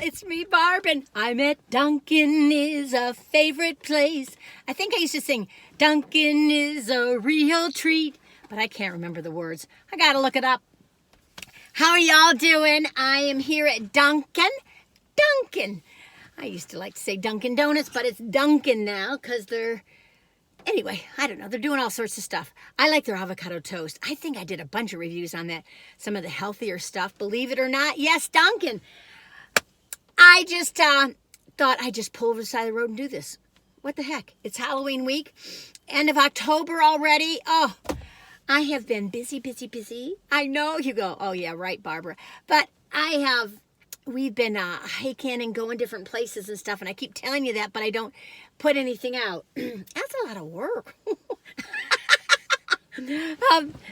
it's me, Barb, and I'm at Dunkin' is a favorite place. I think I used to sing, Dunkin' is a real treat, but I can't remember the words. I gotta look it up. How are y'all doing? I am here at Dunkin'. Dunkin'. I used to like to say Dunkin' Donuts, but it's Dunkin' now because they're... Anyway, I don't know. They're doing all sorts of stuff. I like their avocado toast. I think I did a bunch of reviews on that. Some of the healthier stuff. Believe it or not, yes, Dunkin'. I just thought I'd just pull over the side of the road and do this. What the heck? It's Halloween week. End of October already. Oh, I have been busy. I know you go, oh yeah, right, Barbara. But we've been hiking and going different places and stuff, and I keep telling you that, but I don't put anything out. That's a lot of work.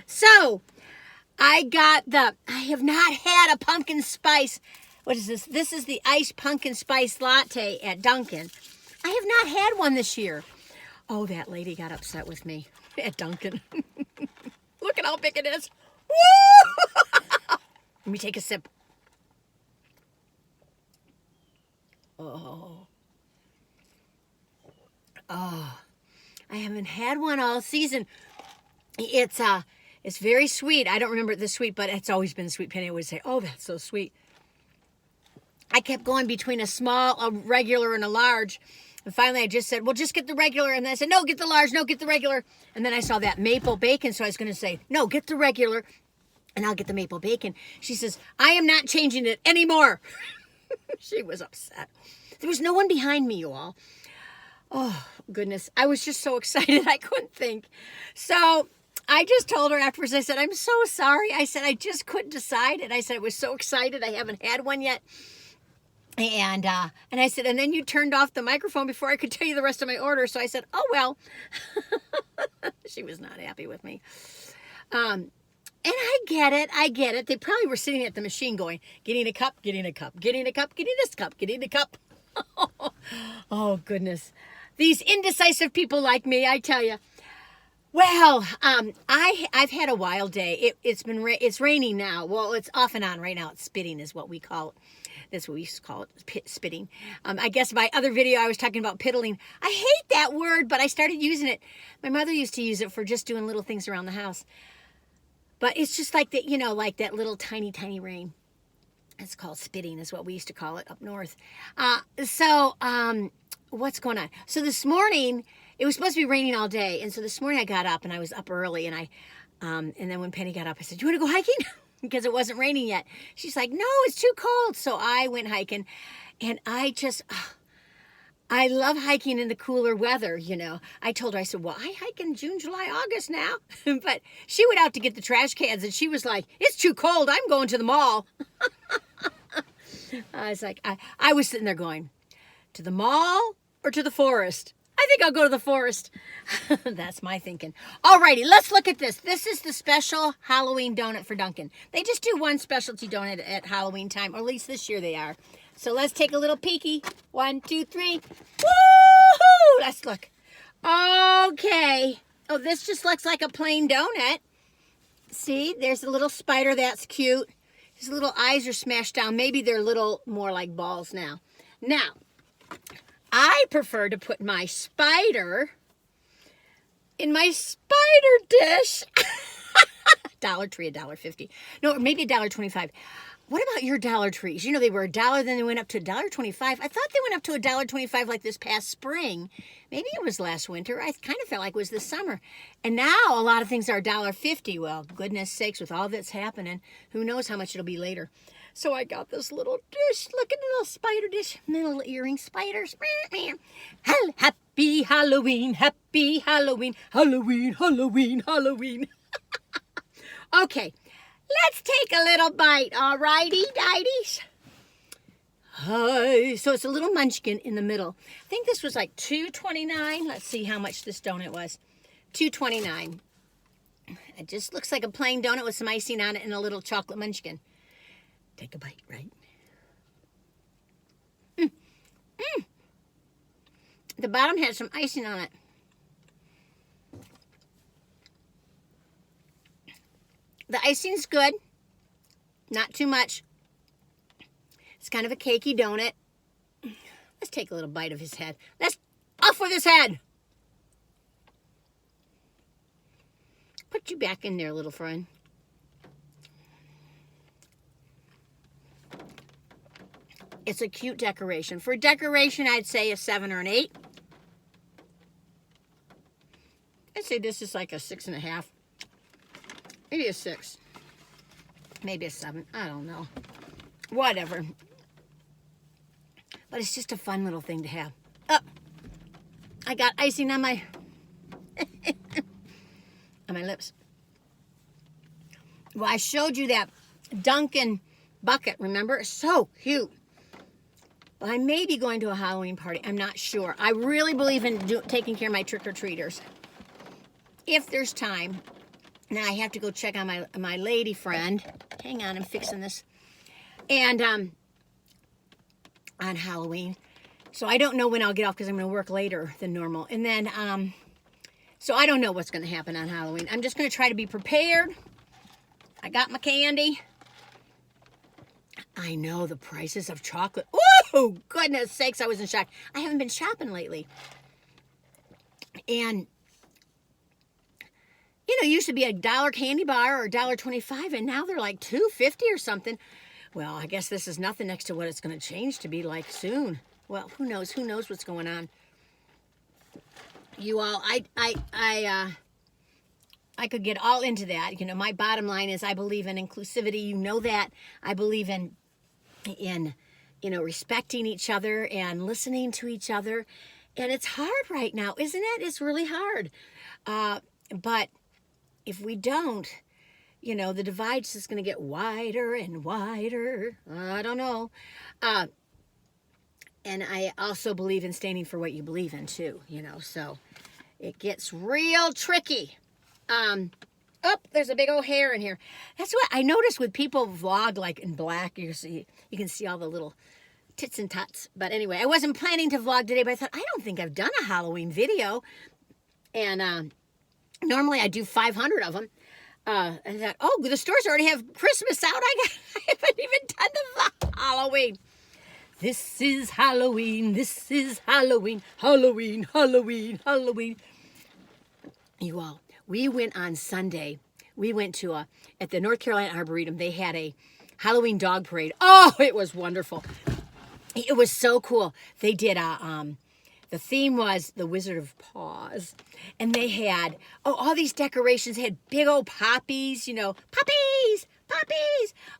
So I have not had a pumpkin spice. What is this? This is the iced pumpkin spice latte at Dunkin'. I have not had one this year. Oh, that lady got upset with me at Dunkin'. Look at how big it is. Woo! Let me take a sip. Oh, I haven't had one all season. It's very sweet. I don't remember the sweet, but it's always been sweet. Penny would say, oh, that's so sweet. I kept going between a small, a regular, and a large. And finally, I just said, well, just get the regular. And then I said, no, get the large. No, get the regular. And then I saw that maple bacon, so I was going to say, no, get the regular, and I'll get the maple bacon. She says, I am not changing it anymore. She was upset. There was no one behind me, you all. Oh, goodness. I was just so excited I couldn't think. So I just told her afterwards, I said, I'm so sorry. I said, I just couldn't decide. And I said, I was so excited. I haven't had one yet. And I said, and then you turned off the microphone before I could tell you the rest of my order. So I said, oh, well. She was not happy with me. And I get it. They probably were sitting at the machine going, getting a cup, getting a cup, getting a cup, getting this cup, getting a cup. Oh, goodness. These indecisive people like me, I tell you. Well, I've had a wild day. It's raining now. Well, it's off and on right now. It's spitting is what we call it. That's what we used to call it, spitting. I guess my other video I was talking about piddling. I hate that word, but I started using it. My mother used to use it for just doing little things around the house. But it's just like that, like that little tiny rain. It's called spitting is what we used to call it up north. What's going on? So this morning, it was supposed to be raining all day. And so this morning I got up and I was up early and and then when Penny got up, I said, you want to go hiking? Because it wasn't raining yet. She's like, no, it's too cold. So I went hiking and I love hiking in the cooler weather, I told her, I said, well, I hike in June, July, August now. But she went out to get the trash cans and she was like, it's too cold. I'm going to the mall. I was like, I was sitting there going, to the mall or to the forest? I think I'll go to the forest. That's my thinking. Alrighty, let's look at this. This is the special Halloween donut for Dunkin'. They just do one specialty donut at Halloween time, or at least this year they are. So let's take a little peeky. 1, 2, 3. Woohoo! Let's look. Okay. Oh, this just looks like a plain donut. See, there's a little spider. That's cute. His little eyes are smashed down. Maybe they're a little more like balls now. Now, I prefer to put my spider in my spider dish. Dollar Tree, $1.50. No, maybe $1.25. What about your Dollar Trees? They were $1, then they went up to $1.25. I thought they went up to $1.25 like this past spring. Maybe it was last winter. I kind of felt like it was this summer. And now a lot of things are $1.50. Well, goodness sakes, with all that's happening, who knows how much it'll be later. So I got this little dish. Look at the little spider dish. Little earring spiders. Happy Halloween, happy Halloween, Halloween, Halloween, Halloween. Okay. Let's take a little bite, all righty, dighties. Hi. So it's a little munchkin in the middle. I think this was like $2.29. Let's see how much this donut was. $2.29. It just looks like a plain donut with some icing on it and a little chocolate munchkin. Take a bite, right? The bottom has some icing on it. The icing's good. Not too much. It's kind of a cakey donut. Let's take a little bite of his head. Let's off with his head. Put you back in there, little friend. It's a cute decoration. For decoration, I'd say a 7 or an 8. I'd say this is like a 6.5. Maybe a 6. Maybe a 7. I don't know. Whatever. But it's just a fun little thing to have. Oh, I got icing on my on my lips. Well, I showed you that Dunkin bucket, remember? So cute. Well, I may be going to a Halloween party. I'm not sure. I really believe in taking care of my trick-or-treaters. If there's time. Now, I have to go check on my lady friend. Hang on, I'm fixing this. And on Halloween. So I don't know when I'll get off because I'm going to work later than normal. And then, so I don't know what's going to happen on Halloween. I'm just going to try to be prepared. I got my candy. I know the prices of chocolate. Oh, goodness sakes, I was in shock. I haven't been shopping lately. And, you know, it used to be $1 candy bar or $1.25, and now they're like $2.50 or something. Well, I guess this is nothing next to what it's going to change to be like soon. Well, who knows? Who knows what's going on? You all, I could get all into that. You know, my bottom line is I believe in inclusivity. You know that. I believe in you know, respecting each other and listening to each other. And it's hard right now, isn't it? It's really hard. But if we don't, you know, the divide's just going to get wider and wider. I don't know. And I also believe in standing for what you believe in too, you know, so it gets real tricky. Oh, there's a big old hair in here. That's what I noticed with people vlog like in black. You can see all the little tits and tuts. But anyway, I wasn't planning to vlog today, but I thought, I don't think I've done a Halloween video. And normally I do 500 of them. I thought, oh, the stores already have Christmas out. I haven't even done the Halloween. This is Halloween. This is Halloween. Halloween, Halloween, Halloween. You all. We went on Sunday. We went to at the North Carolina Arboretum. They had a Halloween dog parade. Oh, it was wonderful. It was so cool. They did the theme was the Wizard of Paws. And they had, all these decorations. They had big old poppies, you know, puppies,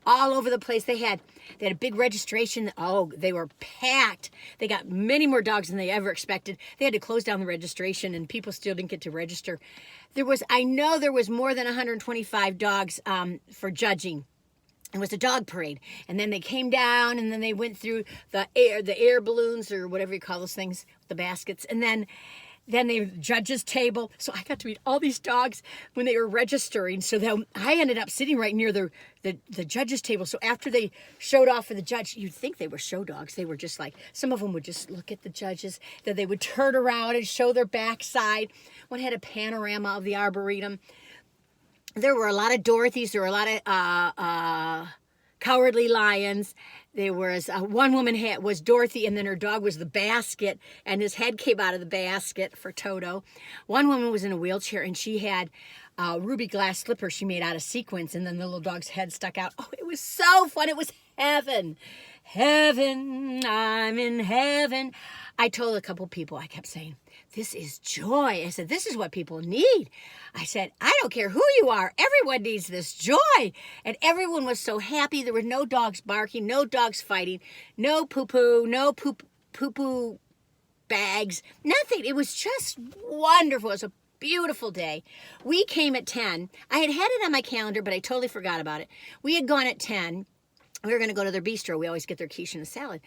all over the place. They had a big registration. Oh, they were packed. They got many more dogs than they ever expected. They had to close down the registration and people still didn't get to register. I know there was more than 125 dogs for judging. It was a dog parade. And then they came down and then they went through the air balloons or whatever you call those things, the baskets. And then the judges table. So I got to meet all these dogs when they were registering. So then I ended up sitting right near the judges table. So after they showed off for the judge, you'd think they were show dogs. They were just like, some of them would just look at the judges. Then they would turn around and show their backside. One had a panorama of the Arboretum. There were a lot of Dorothys. There were a lot of Cowardly Lions. There was one woman was Dorothy, and then her dog was the basket, and his head came out of the basket for Toto. One woman was in a wheelchair, and she had ruby glass slippers she made out of sequins, and then the little dog's head stuck out. Oh, it was so fun. It was heaven. Heaven, I'm in heaven. I told a couple people, I kept saying, this is joy. I said, this is what people need. I said, I don't care who you are. Everyone needs this joy. And everyone was so happy. There were no dogs barking, no dogs fighting, no poo-poo, no poo-poo bags, nothing. It was just wonderful. It was a beautiful day. We came at 10. I had it on my calendar, but I totally forgot about it. We had gone at 10. We were going to go to their bistro. We always get their quiche and a salad.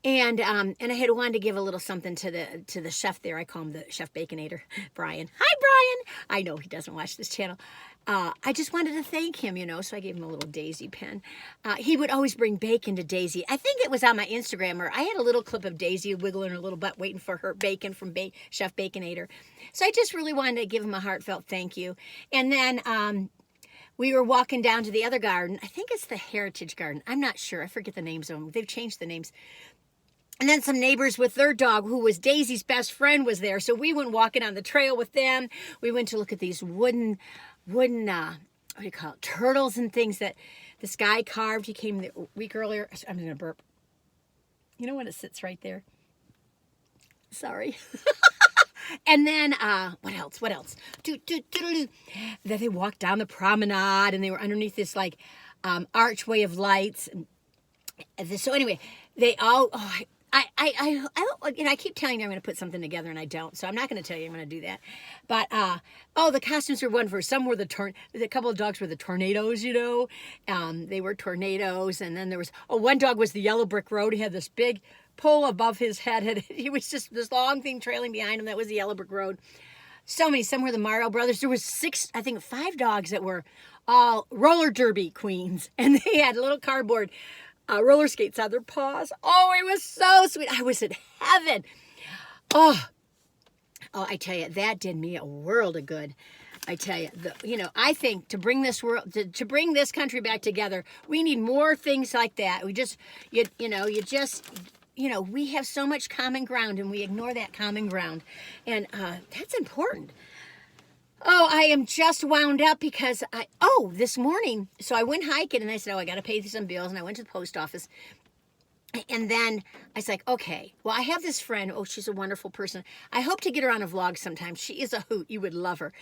And I had wanted to give a little something to the chef there. I call him the Chef Baconator, Brian. Hi, Brian. I know he doesn't watch this channel. I just wanted to thank him, you know, so I gave him a little Daisy pen. He would always bring bacon to Daisy. I think it was on my Instagram, or I had a little clip of Daisy wiggling her little butt waiting for her bacon from Chef Baconator. So I just really wanted to give him a heartfelt thank you. And then we were walking down to the other garden. I think it's the Heritage Garden. I'm not sure. I forget the names of them. They've changed the names. And then some neighbors with their dog, who was Daisy's best friend, was there. So we went walking on the trail with them. We went to look at these wooden, what do you call it, turtles and things that this guy carved. He came a week earlier. I'm going to burp. You know when it sits right there? Sorry. And then, what else? Then they walked down the promenade, and they were underneath this, like, archway of lights. So anyway, they all, I keep telling you I'm going to put something together, and I don't. So I'm not going to tell you I'm going to do that. But, the costumes were wonderful. Some were a couple of dogs were the tornadoes, they were tornadoes. And then there was, one dog was the yellow brick road. He had this big pole above his head. He was just this long thing trailing behind him. That was the yellow brick road. So many. Some were the Mario brothers. There was 5 dogs that were all roller derby queens. And they had little cardboard roller skates on their paws. Oh, it was so sweet. I was in heaven. Oh, I tell you, that did me a world of good. I tell you, I think to bring this world, to bring this country back together, we need more things like that. We just, we have so much common ground, and we ignore that common ground. And that's important. Oh, I am just wound up because this morning, so I went hiking, and I said, I got to pay some bills, and I went to the post office. And then I was like, okay, well, I have this friend. Oh, she's a wonderful person. I hope to get her on a vlog sometime. She is a hoot. You would love her.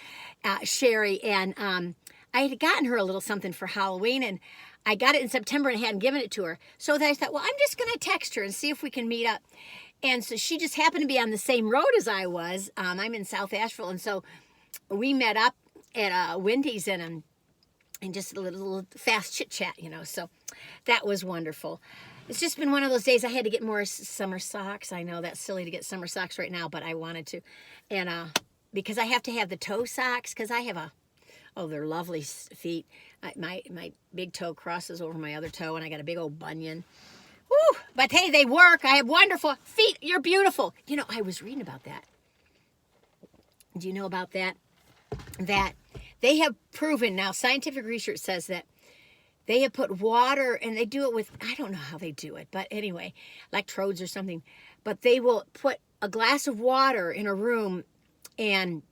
Sherry. And I had gotten her a little something for Halloween, and I got it in September and hadn't given it to her. So then I thought, well, I'm just going to text her and see if we can meet up. And so she just happened to be on the same road as I was. I'm in South Asheville. And so we met up at Wendy's and just a little fast chit chat, So that was wonderful. It's just been one of those days. I had to get more summer socks. I know that's silly to get summer socks right now, but I wanted to. And because I have to have the toe socks, because I have they're lovely feet. My big toe crosses over my other toe, and I got a big old bunion. Woo! But hey, they work. I have wonderful feet. You're beautiful. I was reading about that. Do you know about that? That they have proven now, scientific research says that they have put water, and they do it with, I don't know how they do it, but anyway, electrodes or something. But they will put a glass of water in a room, and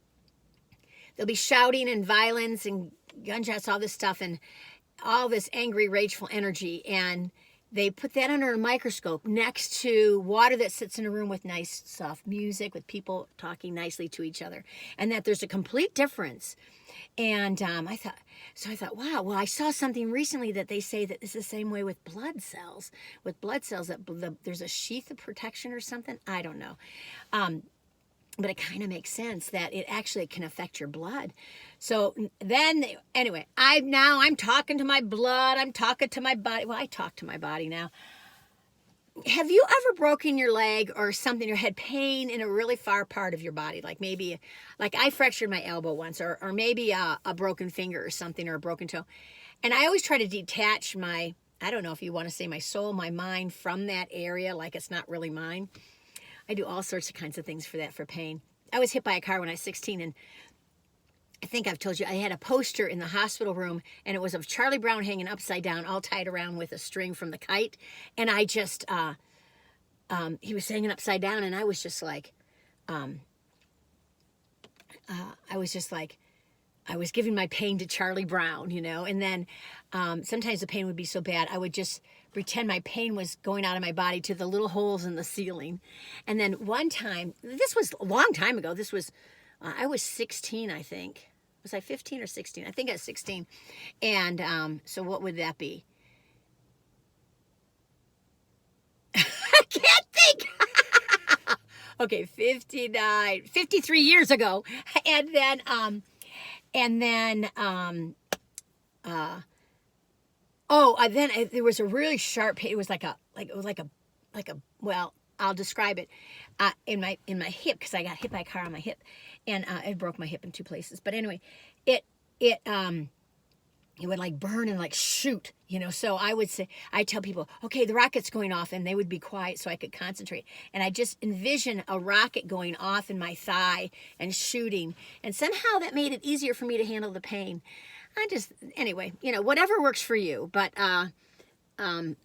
they'll be shouting and violence and gunshots, all this stuff, and all this angry, rageful energy. And they put that under a microscope next to water that sits in a room with nice, soft music, with people talking nicely to each other. And that there's a complete difference. And I thought, wow, well, I saw something recently that they say that it's the same way with blood cells. With blood cells, that there's a sheath of protection or something. I don't know. But it kind of makes sense that it actually can affect your blood. So then, anyway, I'm talking to my blood. I'm talking to my body. Well, I talk to my body now. Have you ever broken your leg or something, or had pain in a really far part of your body? Like I fractured my elbow once, or maybe a broken finger or something, or a broken toe. And I always try to detach I don't know if you want to say my soul, my mind from that area, like it's not really mine. I do all sorts of kinds of things for pain. I was hit by a car when I was 16, and I think I've told you, I had a poster in the hospital room, and it was of Charlie Brown hanging upside down, all tied around with a string from the kite. And I just, he was hanging upside down, and I was just like, I was giving my pain to Charlie Brown, And then sometimes the pain would be so bad, I would just pretend my pain was going out of my body to the little holes in the ceiling. And then one time, this was a long time ago, this was, I was 16, I think. Was I 15 or 16? I think I was 16. And so what would that be? I can't think. Okay, 53 years ago. And then there was a really sharp pain. It was well, I'll describe it, in my hip, because I got hit by a car on my hip, and it broke my hip in 2 places. But anyway, it would like burn and like shoot, So I tell people, okay, the rocket's going off, and they would be quiet so I could concentrate. And I just envision a rocket going off in my thigh and shooting, and somehow that made it easier for me to handle the pain. Anyway, whatever works for you. But I'm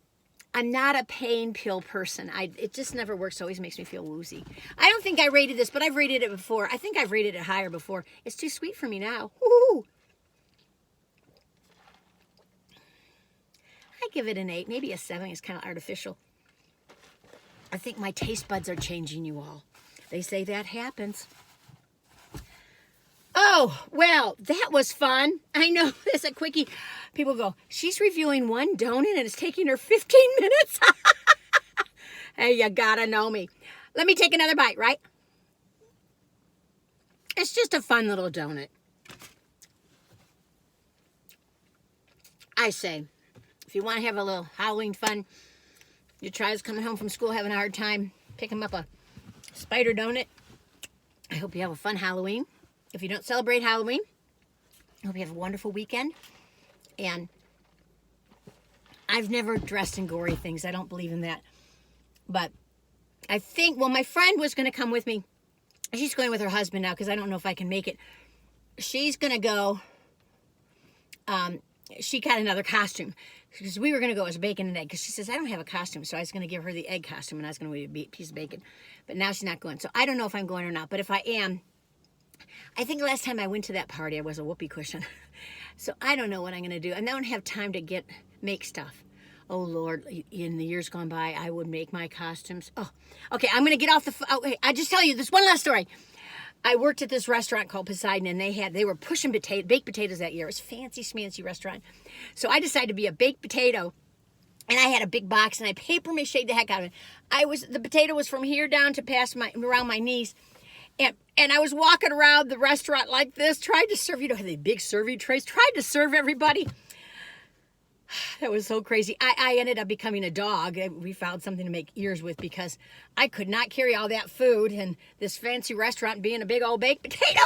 not a pain pill person. It just never works. It always makes me feel woozy. I don't think I rated this, but I've rated it before. I think I've rated it higher before. It's too sweet for me now. Woo! I give it an 8, maybe a 7. It's kind of artificial. I think my taste buds are changing, you all. They say that happens. Oh, well, that was fun. I know there's a quickie. People go, she's reviewing one donut and it's taking her 15 minutes. Hey, you gotta know me. Let me take another bite, right? It's just a fun little donut. I say, if you want to have a little Halloween fun, your child's coming home from school having a hard time, pick them up a spider donut. I hope you have a fun Halloween. If you don't celebrate Halloween, I hope you have a wonderful weekend. And I've never dressed in gory things. I don't believe in that. But I think, my friend was going to come with me. She's going with her husband now because I don't know if I can make it. She's going to go. She got another costume because we were going to go as bacon and egg because she says, I don't have a costume. So I was going to give her the egg costume and I was going to eat a piece of bacon. But now she's not going. So I don't know if I'm going or not. But if I am, I think last time I went to that party, I was a whoopee cushion. So I don't know what I'm going to do. And I don't have time to make stuff. Oh, Lord, in the years gone by, I would make my costumes. Oh, okay, I'm going to get off okay, I just tell you this one last story. I worked at this restaurant called Poseidon, and they were pushing baked potatoes that year. It was a fancy, schmancy restaurant. So I decided to be a baked potato. And I had a big box, and I paper mache'd the heck out of it. The potato was from here down to around my knees. And I was walking around the restaurant like this, tried to serve, the big serving trays, tried to serve everybody. That was so crazy. I ended up becoming a dog. We found something to make ears with because I could not carry all that food in this fancy restaurant being a big old baked potato.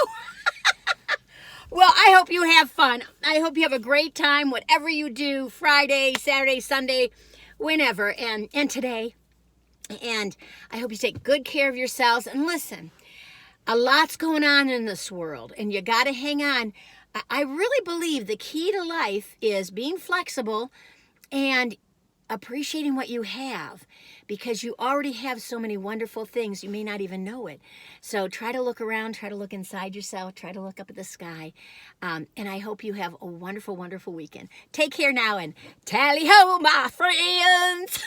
Well, I hope you have fun. I hope you have a great time, whatever you do, Friday, Saturday, Sunday, whenever, and today. And I hope you take good care of yourselves. And listen, a lot's going on in this world, and you got to hang on. I really believe the key to life is being flexible and appreciating what you have, because you already have so many wonderful things. You may not even know it. So try to look around, try to look inside yourself, try to look up at the sky. And I hope you have a wonderful, wonderful weekend. Take care now and tally-ho, my friends.